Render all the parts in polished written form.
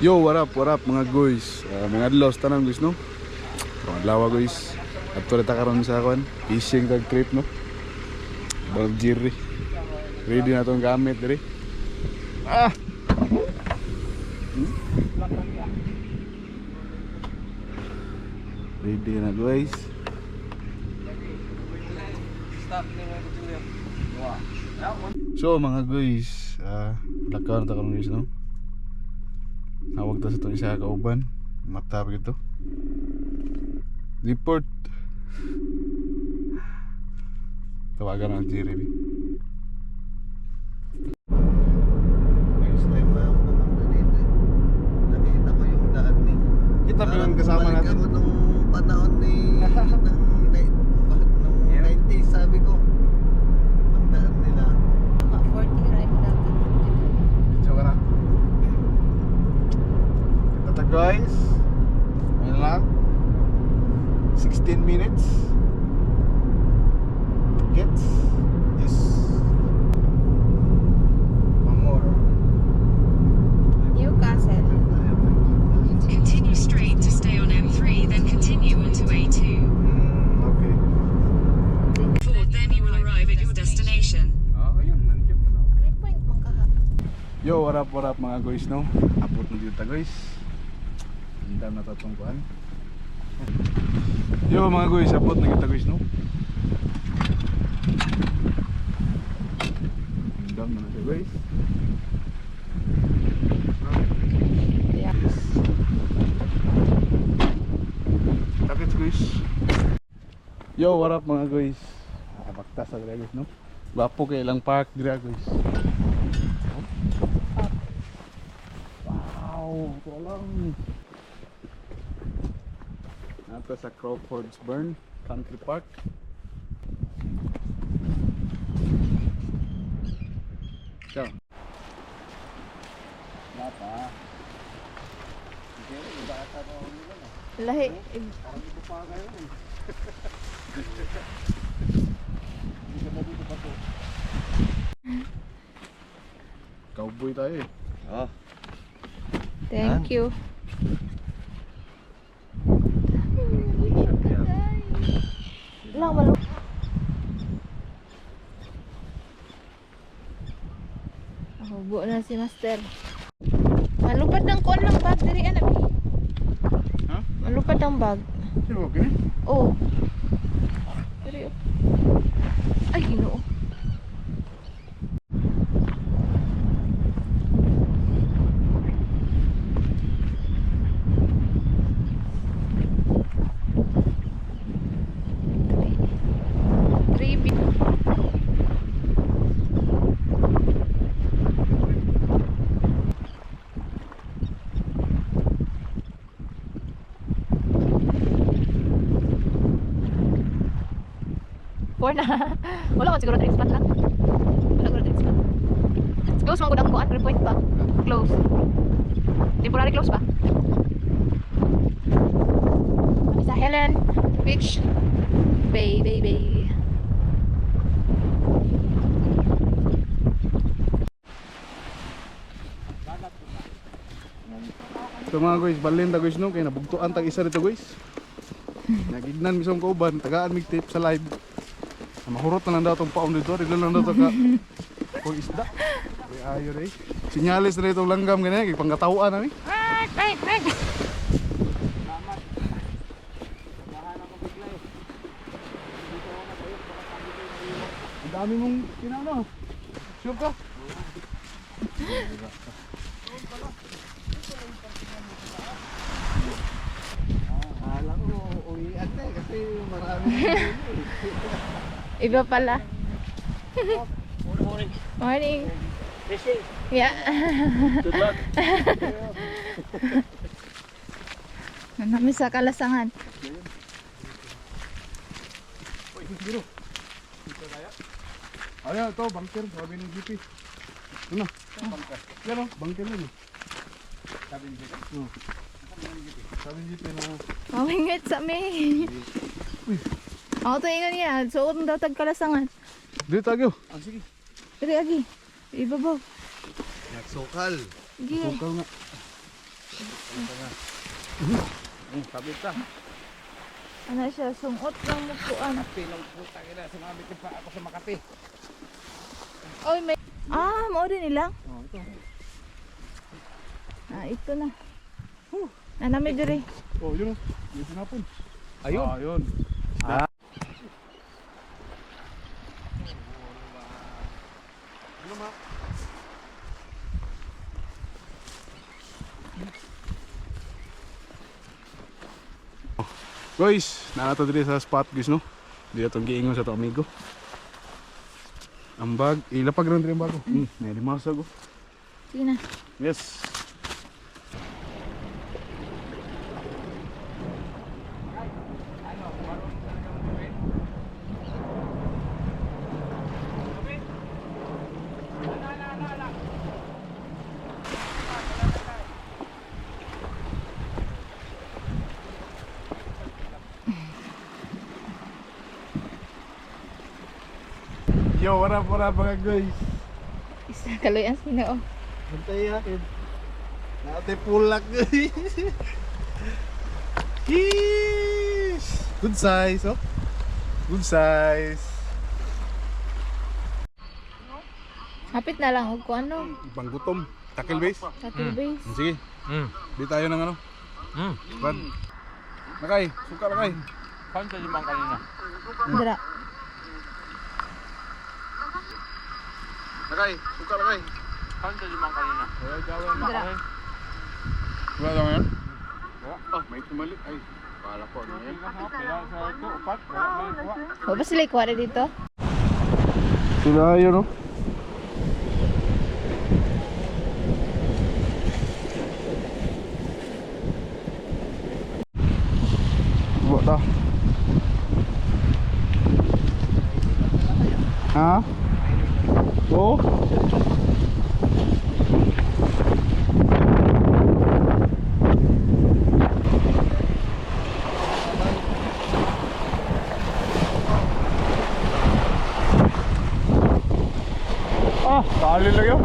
Yo, what up mga guys? Mga adlaw tanan guys no. Mga adlaw guys. Adto ta karon sa akon, fishing tag trip no. Bag Jerry. Ready na tong gamit diri. Ah. Ready na guys. So mga guys, lakaw na ta karon guys no. Nawag ta sa itong isa kauban. Mata pa ito. Report. Tawagan ang Jeremy. First time na ako pumunta dito eh. Nakita ko yung daan ni. Kita pa yung kasama bumalik natin. ako nung panahon ni nung 90s sabi ko. Ang daan nila. 40 right dapat. Diyan ka na. Kita guys. Ayun lang. 16 minutes. Tickets. Yes. One more. Newcastle. Continue straight to stay on M3, then continue onto A2. Okay. Ford, then you will arrive at your destination. Ayun. Nandiyan pala. Ano point mong kaha? Yo, what up mga guys no? Abot na dito guys. Hindam na tatungkuhan. Yo mga guys, abot na kita guys no? Hindam na siya guys. Yeah. Takits guys. Yo, what up mga guys? Baktas sa guys no? Bapo kay ilang park dira guys. Wow, ito lang. Nato sa Crawfordsburn Country Park. Ciao. Napa. Sige, iba ata ko nila na. Lahi. Parang dito pa kayo eh. Hindi ka na dito pa to. Cowboy tayo eh. Oh. Thank you. Lang malo. Hubo na si Master. Malupad ng kuan lang bag diri anak. Ha? Malupad ang bag. Sino okay? Oh. Diri. Ay, Ginoo. Four na. Wala ko siguro drink spot lang. Wala ko drink spot. Close man ko ang kuan, 3 point pa. Close. Temporary close pa. Kami sa Helen Beach. Bay. So mga guys, balin ta guys no, kaya nabugtuan tag isa dito guys. Nagignan misong kauban, tagaan mig tip sa live. Mahurot na lang daw itong paon dito, rigla lang daw ito ka kung isda. Kaya ayo rin. Sinyalis na rin itong langgam ganyan, pangkatawaan na rin. Ang dami mong kinano. Sure ka? Alam ko uwian na eh kasi marami. Iba pala. Morning. Yeah. Good luck. Nami sa Kalasangan. Ayan, ito, bunker. Sabi ng GP. Ano? Yan o, bunker yun. Sabi ng GP? Oo. Sabi ng GP na... Mawingit sa me. Ako to ingon niya. Suot daw tag Kalasangan. Dito tagyo. Sige. Dili agi. Ibabaw. Nagsukal. Gi. Ikaw nga. Sabit ka. Ano siya, sungot lang mo kuan. Pinong puta kita, sumabit pa ako sa Makati. Oy, may... Ah, mao din nila? Oh, ito. Ah, ito na. Nanami diri. Oh, yun. Yung sinapon. Ayun. Ah, yun. Ano ma? Guys, nanato diri sa spot guys no. Dito tong giingon sa to amigo. Ang bag, ilapag ron diri ang bago. May limasag oh. Sige na. Yes. Yo, what up mga guys? Isa kaloyan sino oh. Bantay akin. Naate pulak guys. Yeesh! Good size, oh. Good size. Hapit na lang og ano. Panggutom. Tackle base. Tackle base. Sige. Di tayo ng ano. Brad. Nakay, suka nakay. Kanta di man kanina. Dira. Nakay, suka nakay. Kanta di man kanina. Wala gawin Dira. Wala lang yan? Oh, may tumalik. Ay, pala ko. Ano yan? O ba sila ikuha dito? Sila yun, no? Buat dah. Ha? Oh? Ah, kali lang yun.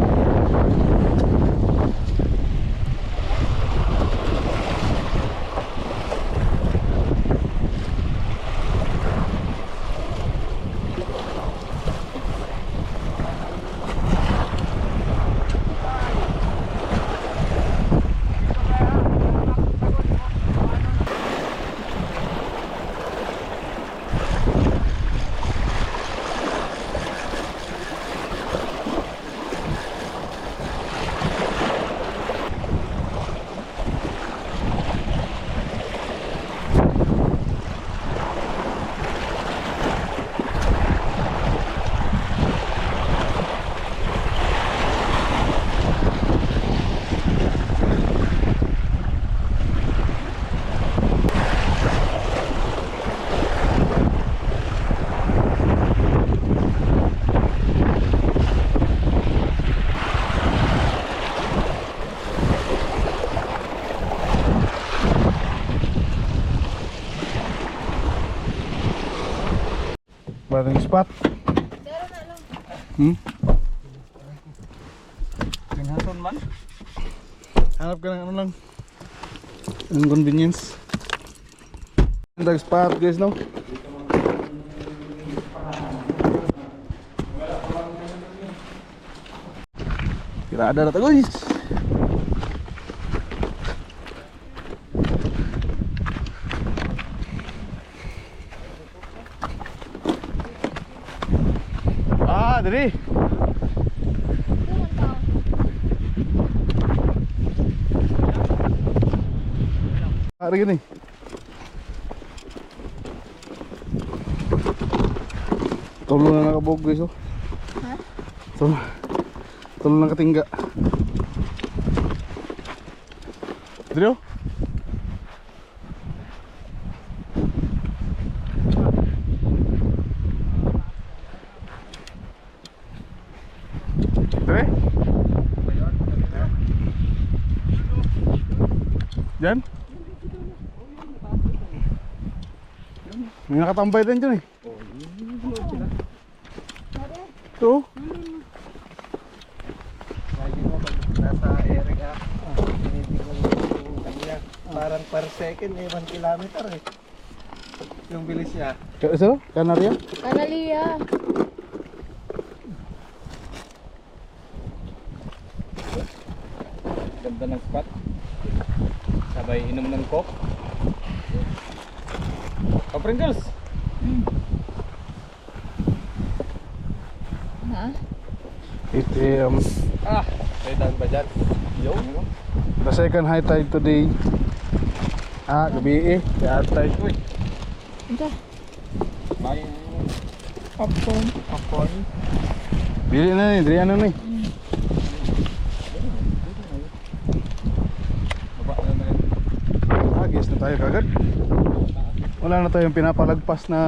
Barang spot. Pinghaton man. Hanap ka ng ano lang. Ang convenience. Dag spot guys no. Kira ada na guys. Ah, diri. Hari gini. Tolong na nakabog guys oh. Ha? Tolong na katingga. Diri oh. Diri. Diyan? May nakatambay din dyan eh. Ito. Lagi mo pag nasa area, tinitingnan mo yung parang per second, 1 kilometer eh. Yung bilis niya. So, Canaria? Analia. Ganda ng spot. Sabay inom ng coke. Oh, Pringles! Ha? 8 a.m. Ah! May daan ba dyan? Yo! The second high tide today. Gabi eh. Kaya tide. Uy! Ito. May Popcorn. popcorn. Bili na ni, diri ano ni. Baba na naman. Guess na tayo kagad. Wala na tayong pinapalagpas na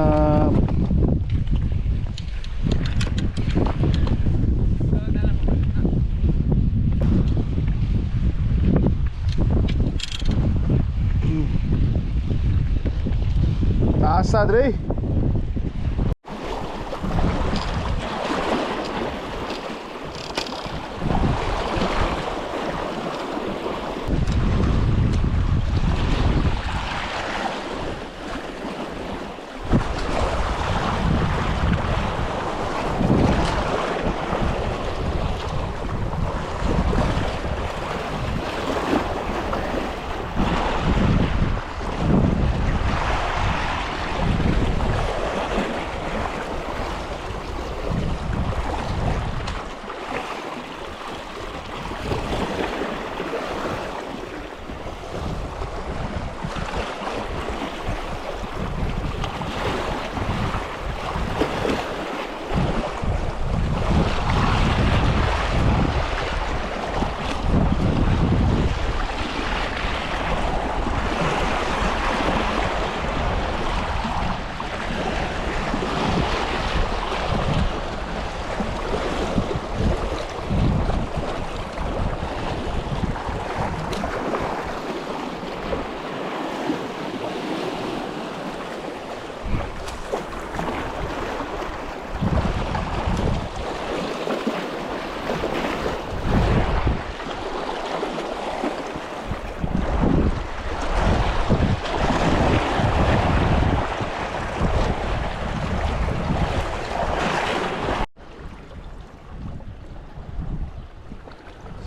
Taasa dre.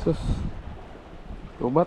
Sus. Obat.